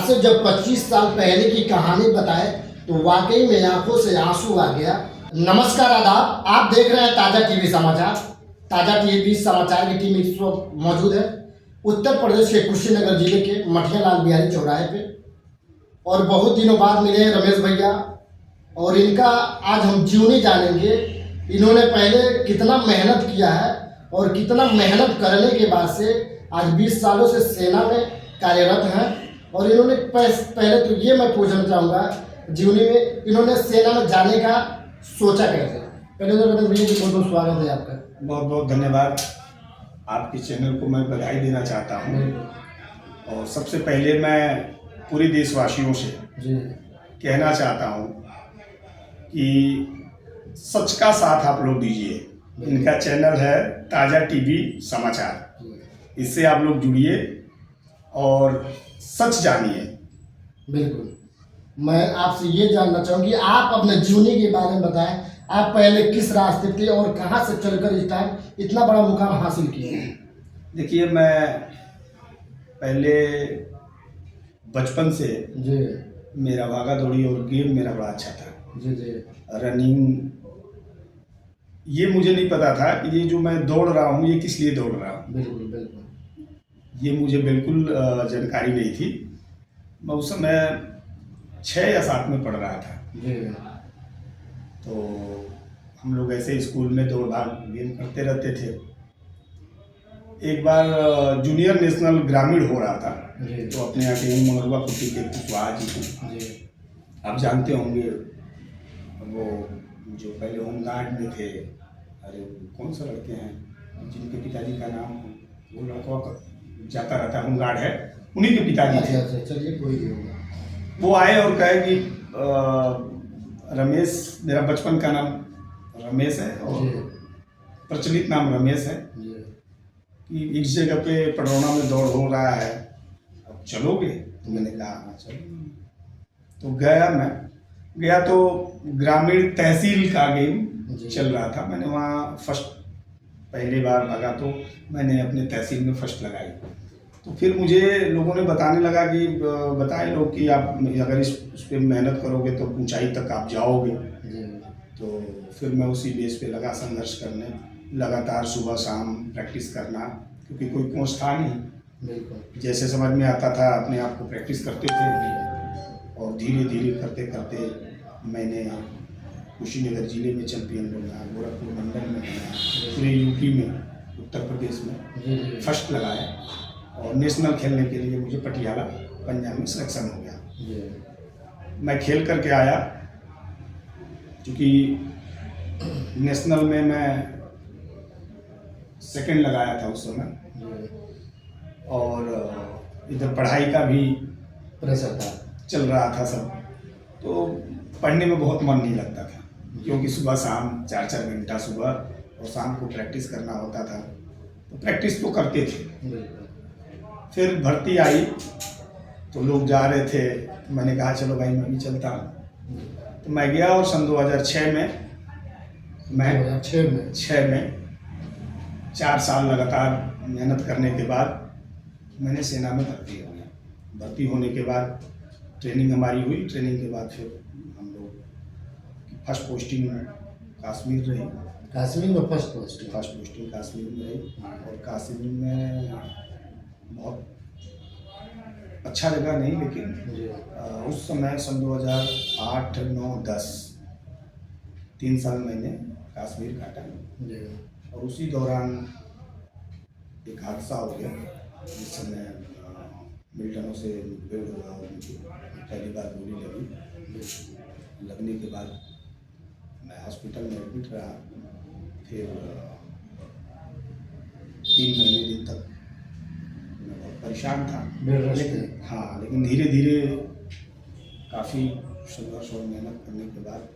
से जब 25 साल पहले की कहानी बताए तो वाकई में आंखों से आंसू आ गया। नमस्कार, आदाब। आप देख रहे हैं ताज़ा टीवी समाचार। ताज़ा टीवी समाचार की टीम इस वक्त मौजूद है उत्तर प्रदेश के कुशीनगर जिले के मठिया लाल बिहारी चौराहे पे, और बहुत दिनों बाद मिले हैं रमेश भैया, और इनका आज हम जीवनी जानेंगे। इन्होंने पहले कितना मेहनत किया है और कितना मेहनत करने के बाद से आज 20 सालों से सेना में कार्यरत हैं। और इन्होंने पहले तो ये मैं पूछना चाहूँगा, जीवनी में इन्होंने सेना में जाने का सोचा कैसे? पहले तो रमेश भैया जी बहुत बहुत स्वागत है आपका। बहुत बहुत धन्यवाद। आपके चैनल को मैं बधाई देना चाहता हूँ। और सबसे पहले मैं पूरे देशवासियों से कहना चाहता हूँ कि सच का साथ आप लोग दीजिए। इनका चैनल है ताज़ा टीवी समाचार, इससे आप लोग जुड़िए और सच जानिए। बिल्कुल। मैं आपसे ये जानना चाहूँगी, आप अपने जीवनी के बारे में बताएं। आप पहले किस रास्ते थे और कहाँ से चलकर इस टाइम इतना बड़ा मुकाम हासिल किए? देखिए, मैं पहले बचपन से जी मेरा भागा दौड़ी और गेम मेरा बड़ा अच्छा था। जी जी रनिंग, ये मुझे नहीं पता था कि ये जो मैं दौड़ रहा हूँ ये किस लिए दौड़ रहा हूँ। बिल्कुल बिल्कुल। ये मुझे बिल्कुल जानकारी नहीं थी। मैं उस समय 6 या 7 में पढ़ रहा था। जी। तो हम लोग ऐसे स्कूल में दौड़ भाग गेम करते रहते थे। एक बार जूनियर नेशनल ग्रामीण हो रहा था, तो अपने यहाँ के मनोरमा कुट्टी के कुशवाहा जी को आप जानते होंगे, वो जो पहले होमगार्ड में थे। अरे कौन सा लड़के हैं जिनके पिताजी का नाम, वो लड़का जाता रहता है, होमगार्ड है, उन्हीं के पिताजी थे। अच्छा, चलिए कोई नहीं होगा। वो आए और कहे कि रमेश, मेरा बचपन का नाम रमेश है और प्रचलित नाम रमेश है, कि इस जगह पे पडरौना में दौड़ हो रहा है, अब चलोगे? तो मैंने कहा हाँ चलो। तो मैं गया तो ग्रामीण तहसील का गेम चल रहा था। मैंने वहाँ फर्स्ट पहली बार भागा, तो मैंने अपने तहसील में फर्स्ट लगाई। तो फिर मुझे लोगों ने बताने लगा कि बताए लोग कि आप अगर इस पर मेहनत करोगे तो ऊंचाई तक आप जाओगे। तो फिर मैं उसी बेस पे लगा संघर्ष करने, लगातार सुबह शाम प्रैक्टिस करना, क्योंकि कोई कोच था नहीं। जैसे समझ में आता था अपने आप को प्रैक्टिस करते थे, और धीरे धीरे करते करते मैंने कुशीनगर जिले में चैंपियन बना, गोरखपुर मंडल में बना, पूरे यूपी में, उत्तर प्रदेश में फर्स्ट लगाया, और नेशनल खेलने के लिए मुझे पटियाला पंजाब में सिलेक्शन हो गया। मैं खेल करके आया, क्योंकि नेशनल में मैं सेकंड लगाया था उस समय, और इधर पढ़ाई का भी प्रेशर था, चल रहा था सब। तो पढ़ने में बहुत मन नहीं लगता था, क्योंकि सुबह शाम 4-4 घंटा सुबह और शाम को प्रैक्टिस करना होता था। तो प्रैक्टिस तो करते थे। फिर भर्ती आई तो लोग जा रहे थे, तो मैंने कहा चलो भाई मैं भी चलता हूँ। तो मैं गया, और सन 2006 में मैं 6 में 4 साल लगातार मेहनत करने के बाद मैंने सेना में भर्ती हो गया। भर्ती होने के बाद ट्रेनिंग हमारी हुई। ट्रेनिंग के बाद फिर हम लोग फर्स्ट पोस्टिंग कश्मीर रही। कश्मीर में फर्स्ट पोस्टिंग कश्मीर में रही, और कश्मीर में बहुत अच्छा जगह नहीं, लेकिन उस समय सन 2008, 9, 10 3 साल मैंने कश्मीर काटा। और उसी दौरान एक हादसा हो गया, जिस समय मिलिटेंटों से मुठभेड़ हुआ, और मुझे पहली बार गोली लगी। लगने के बाद मैं हॉस्पिटल में एडमिट रहा। फिर 3 महीने दिन तक मैं बहुत परेशान था, लेकिन धीरे धीरे काफ़ी संघर्ष और मेहनत करने के बाद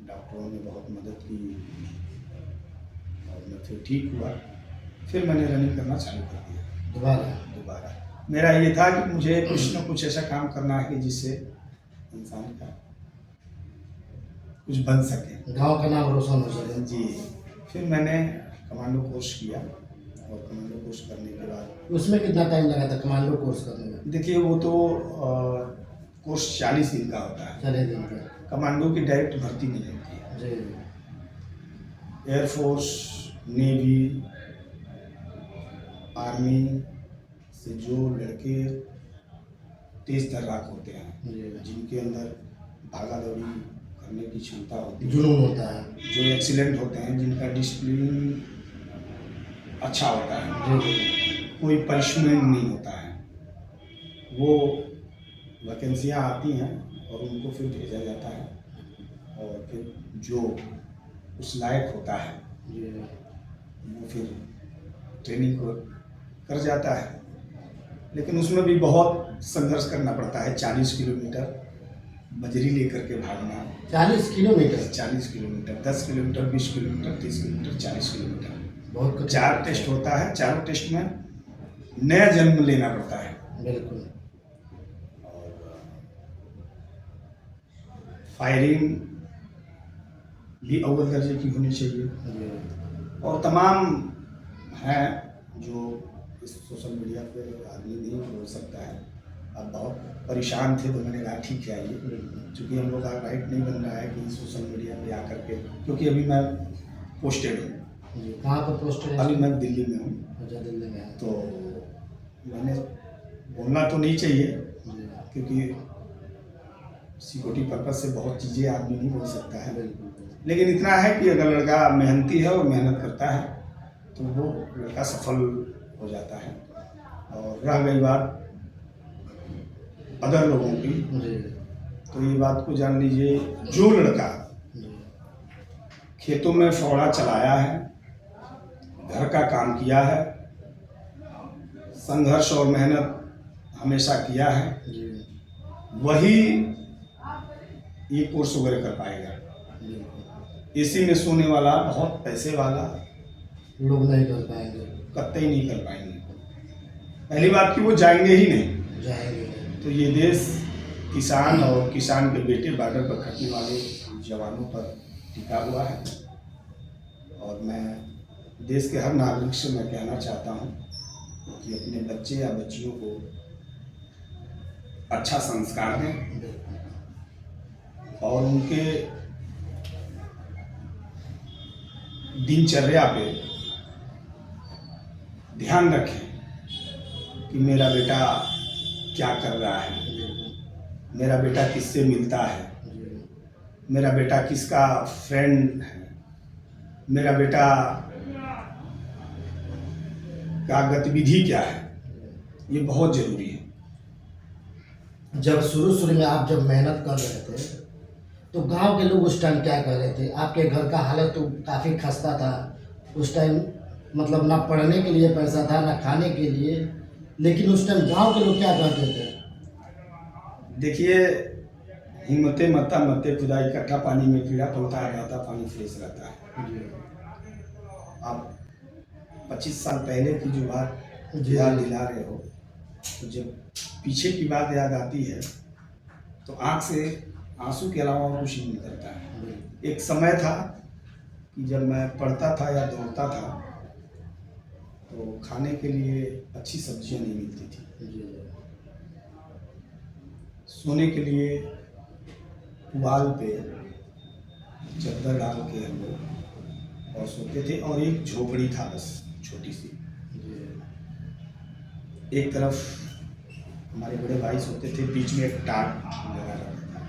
डॉक्टरों ने बहुत मदद की, और मैं फिर ठीक हुआ। फिर मैंने रनिंग करना चालू कर दिया दोबारा। मेरा ये था कि मुझे कुछ न कुछ ऐसा काम करना है कि जिससे इंसान का कुछ बन सके, गांव का नाम रोशन हो सके। जी। फिर मैंने कमांडो कोर्स किया, और कमांडो कोर्स करने के बाद उसमें कितना टाइम लगा था कमांडो कोर्स करने में? देखिए, वो तो कोर्स 40 दिन का होता है। चले दिन का। कमांडो की डायरेक्ट भर्ती नहीं होती है। जी। एयरफोर्स, नेवी, आर्मी से जो लड़के तेज तर्राक होते हैं, जी। जिनके अंदर भागा दौड़ी करने की क्षमता होती है, जुनून होता है। जो एक्सीलेंट होते हैं, जिनका डिसिप्लिन अच्छा होता है, जी जी। कोई पनिशमेंट नहीं होता है, वो वैकेंसियाँ आती हैं और उनको फिर भेजा जाता है और फिर जो उस लायक होता है जी। वो फिर ट्रेनिंग को कर जाता है। लेकिन उसमें भी बहुत संघर्ष करना पड़ता है। 40 किलोमीटर बजरी लेकर के भागना, 40 kilometre. 40 kilometre, 10 kilometre, 20 kilometre, 30 kilometre, 40 kilometre. बहुत कठिन 4 टेस्ट होता है। चारों टेस्ट में नया जन्म लेना पड़ता है। बिल्कुल। और फायरिंग भी अव्वल दर्जे की होनी चाहिए। जी। और तमाम हैं जो इस सोशल मीडिया पे आदमी नहीं बोल सकता है। अब बहुत परेशान थे तो मैंने कहा ठीक है आइए, क्योंकि हम लोग का राइट नहीं बन रहा है कि सोशल मीडिया पे आकर के, क्योंकि अभी मैं पोस्टेड हूँ। जी। कहाँ पर पोस्ट है? अभी मैं दिल्ली में हूँ, अच्छा, दिल्ली में है। तो मैंने बोलना तो नहीं चाहिए, जी। क्योंकि सिक्योरिटी पर्पज से बहुत चीज़ें आदमी नहीं बोल सकता है। बिल्कुल। लेकिन इतना है कि अगर लड़का मेहनती है और मेहनत करता है तो वो लड़का सफल हो जाता है। और रह गई बात अदर लोगों की, जी। तो ये बात को जान लीजिए, जो लड़का जी। खेतों में फावड़ा चलाया है, घर का काम किया है, संघर्ष और मेहनत हमेशा किया है, जी। वही ये कोर्स वगैरह कर पाएगा। बिल्कुल। एसी में सोने वाला बहुत पैसे वाला लोग नहीं कर पाएंगे। कतई नहीं कर पाएंगे। पहली बात कि वो जाएंगे ही नहीं। जाएंगे। तो ये देश किसान और किसान के बेटे बॉर्डर पर खटने वाले जवानों पर टिका हुआ है। और मैं देश के हर नागरिक से मैं कहना चाहता हूँ कि अपने बच्चे या बच्चियों को अच्छा संस्कार दें और उनके दिनचर्या पे ध्यान रखें कि मेरा बेटा क्या कर रहा है, मेरा बेटा किससे मिलता है, मेरा बेटा किसका फ्रेंड है, मेरा बेटा का गतिविधि क्या है, ये बहुत ज़रूरी है। जब शुरू में आप जब मेहनत कर रहे थे तो गांव के लोग उस टाइम क्या कर रहे थे? आपके घर का हालत तो काफ़ी खस्ता था उस टाइम, मतलब ना पढ़ने के लिए पैसा था ना खाने के लिए, लेकिन उस टाइम गांव के लोग क्या करते थे? देखिए, हिम्मते मत्ता मत्ते खुदा, इकट्ठा पानी में कीड़ा पलता है, रहता पानी फ्रेश रहता है। आप 25 साल पहले की जो बात याद दिला रहे हो, तो जब पीछे की बात याद आती है तो आँख से आंसू के अलावा और कुछ नहीं निकलता है। एक समय था कि जब मैं पढ़ता था या दौड़ता था तो खाने के लिए अच्छी सब्जियां नहीं मिलती थी। सोने के लिए पुआल पे चादर डाल के हम लोग और सोते थे, और एक झोपड़ी था बस छोटी सी। एक तरफ हमारे बड़े भाई सोते थे, बीच में एक टाट लगा रहता था,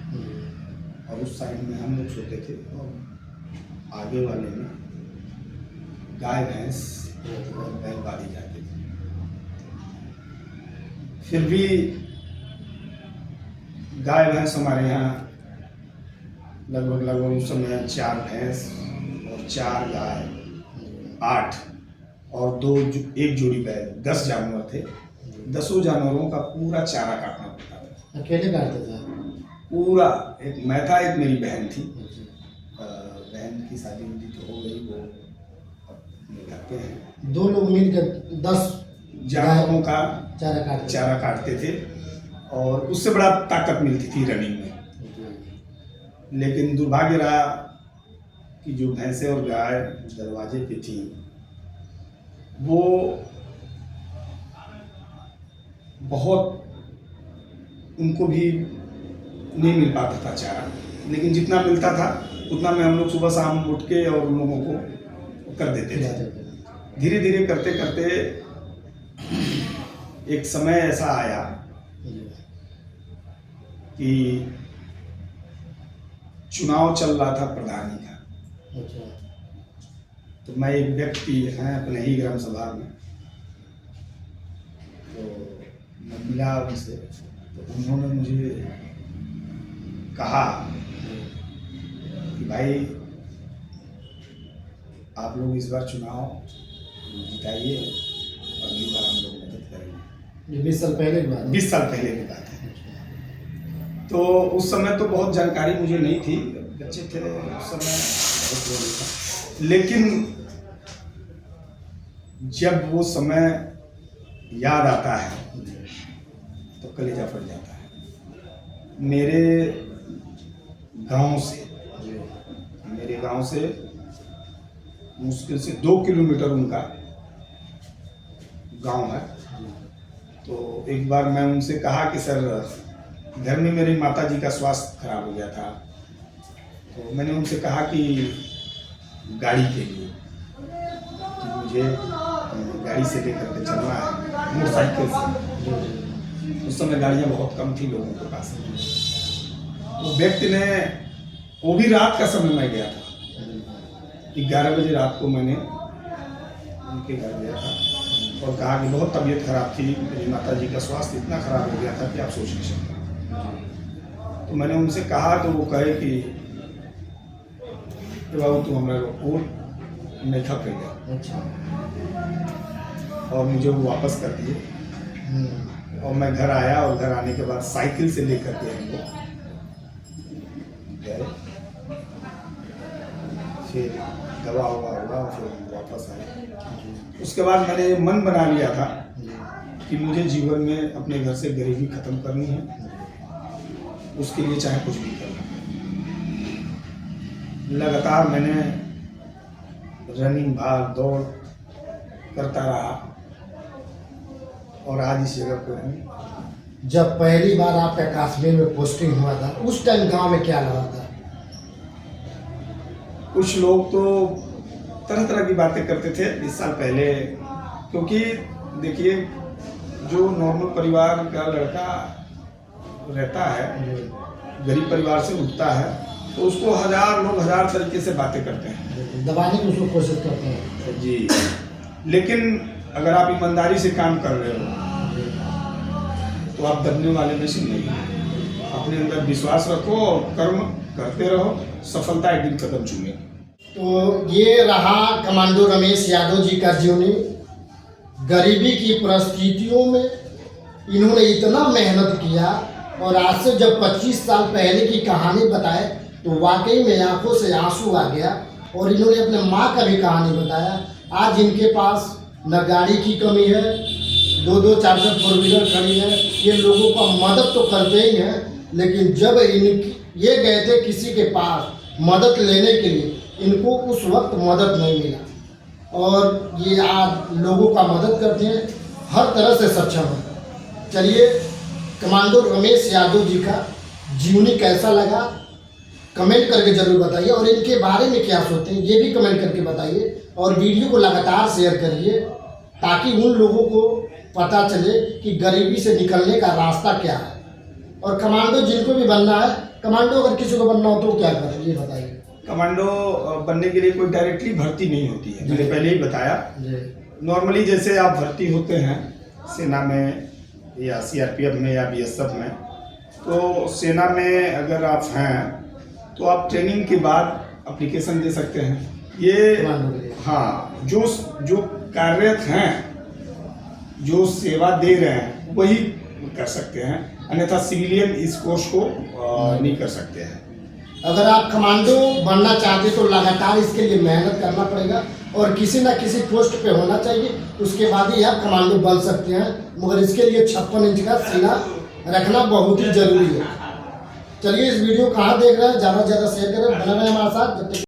और उस साइड में हम लोग सोते थे, और आगे वाले में गाय भैंस और बैल बांधी जाते थे। फिर भी गाय भैंस हमारे यहाँ लगभग उस समय 4 भैंस और 4 गाय, 8 और एक जोड़ी बैल, 10 जानवर थे। 10 जानवरों का पूरा चारा काटना पड़ता था। अकेले काटते थे? पूरा। एक मैं था, एक मेरी बहन थी। बहन की शादी उदी तो हो गई, वो अपने घर पे हैं। 2 लोग मिलकर 10 जानवरों का चारा काटते थे, और उससे बड़ा ताकत मिलती थी रनिंग में। लेकिन दुर्भाग्य रहा कि जो भैंसे और गाय दरवाजे पे थी, वो बहुत, उनको भी नहीं मिल पाता था चारा, लेकिन जितना मिलता था उतना में हम लोग सुबह शाम उठ के और उन लोगों को कर देते थे। धीरे धीरे करते करते एक समय ऐसा आया कि चुनाव चल रहा था प्रधानी का। तो मैं एक व्यक्ति हैं अपने ही ग्राम सभा में, तो मैं मिला उनसे, तो उन्होंने मुझे कहा कि भाई आप लोग इस बार चुनाव जिताइए और अगली बार हम लोग मदद करेंगे। ये 20 साल पहले की बात है। 20 साल पहले की बात है। तो उस समय तो बहुत जानकारी मुझे नहीं थी, बच्चे थे उस समय, बहुत लोग था। लेकिन जब वो समय याद आता है तो कलेजा फट जाता है। मेरे गांव से मुश्किल से 2 किलोमीटर उनका गांव है। तो एक बार मैं उनसे कहा कि सर, घर में मेरी माताजी का स्वास्थ्य खराब हो गया था, तो मैंने उनसे कहा कि गाड़ी के लिए कि मुझे गाड़ी से लेकर के चलना है, मोटरसाइकिल से। उस समय गाड़ियाँ बहुत कम थी लोगों के पास। वो व्यक्ति ने, वो भी रात का समय में गया था, 11 बजे रात को मैंने उनके घर गया था और कहा कि बहुत तबीयत खराब थी, मेरी माताजी का स्वास्थ्य इतना खराब हो गया था कि आप सोच नहीं सकते। तो मैंने उनसे कहा, तो वो कहे कि बाबू तुम हमारे और नहीं खा कर गया, और मुझे वो वापस कर दिए। और मैं घर आया और घर आने के बाद साइकिल से लेकर के हम लोग गए, फिर दवा हुआ फिर वापस आए। उसके बाद मैंने मन बना लिया था कि मुझे जीवन में अपने घर से गरीबी खत्म करनी है, उसके लिए चाहे कुछ भी करना। लगातार मैंने रनिंग, भाग दौड़ करता रहा और आज इस जगह पर हूँ। जब पहली बार आपका कश्मीर में पोस्टिंग हुआ था, उस टाइम गांव में क्या लगा था? कुछ लोग तो तरह तरह की बातें करते थे 20 साल पहले, क्योंकि देखिए जो नॉर्मल परिवार का लड़का रहता है, गरीब परिवार से उठता है, तो उसको लोग हजार तरीके से बातें करते हैं, दबाने की उसको कोशिश करते हैं जी। लेकिन अगर आप ईमानदारी से काम कर रहे हो तो आप दबने वाले में से नहीं। अपने अंदर विश्वास रखो और कर्म करते रहो, सफलता एक दिन कदम चूमेगी। तो ये रहा कमांडो रमेश यादव जी का जीवनी। गरीबी की परिस्थितियों में इन्होंने इतना मेहनत किया, और आज से जब 25 साल पहले की कहानी बताए तो वाकई में आंखों से आंसू आ गया। और इन्होंने अपने माँ का भी कहानी बताया। आज इनके पास न गाड़ी की कमी है, 2-2 4-4 फोर व्हीलर खड़ी है। ये लोगों का मदद तो करते ही हैं, लेकिन जब ये गए थे किसी के पास मदद लेने के लिए, इनको उस वक्त मदद नहीं मिला, और ये आज लोगों का मदद करते हैं, हर तरह से सक्षम है। चलिए, कमांडो रमेश यादव जी का जीवनी कैसा लगा कमेंट करके जरूर बताइए, और इनके बारे में क्या सोचते हैं ये भी कमेंट करके बताइए, और वीडियो को लगातार शेयर करिए ताकि उन लोगों को पता चले कि गरीबी से निकलने का रास्ता क्या है। और कमांडो जिनको भी बनना है, कमांडो अगर किसी को बनना हो तो क्या करें ये बताइए। कमांडो बनने के लिए कोई डायरेक्टली भर्ती नहीं होती है, मैंने पहले ही बताया। नॉर्मली जैसे आप भर्ती होते हैं सेना में या सीआरपीएफ में या बीएसएफ में, तो सेना में अगर आप हैं तो आप ट्रेनिंग के बाद एप्लीकेशन दे सकते हैं। ये हाँ, जो कार्यरत हैं, जो सेवा दे रहे हैं वही कर सकते हैं, अन्यथा सिविलियन इस कोर्स को नहीं कर सकते हैं। अगर आप कमांडो बनना चाहते तो लगातार इसके लिए मेहनत करना पड़ेगा, और किसी ना किसी पोस्ट पे होना चाहिए, उसके बाद ही आप कमांडो बन सकते हैं। मगर इसके लिए 56 इंच का सीना रखना बहुत ही जरूरी है। चलिए, इस वीडियो कहाँ देख रहे हैं, ज़्यादा से ज़्यादा शेयर करें, बने रहें हमारे साथ। जब तक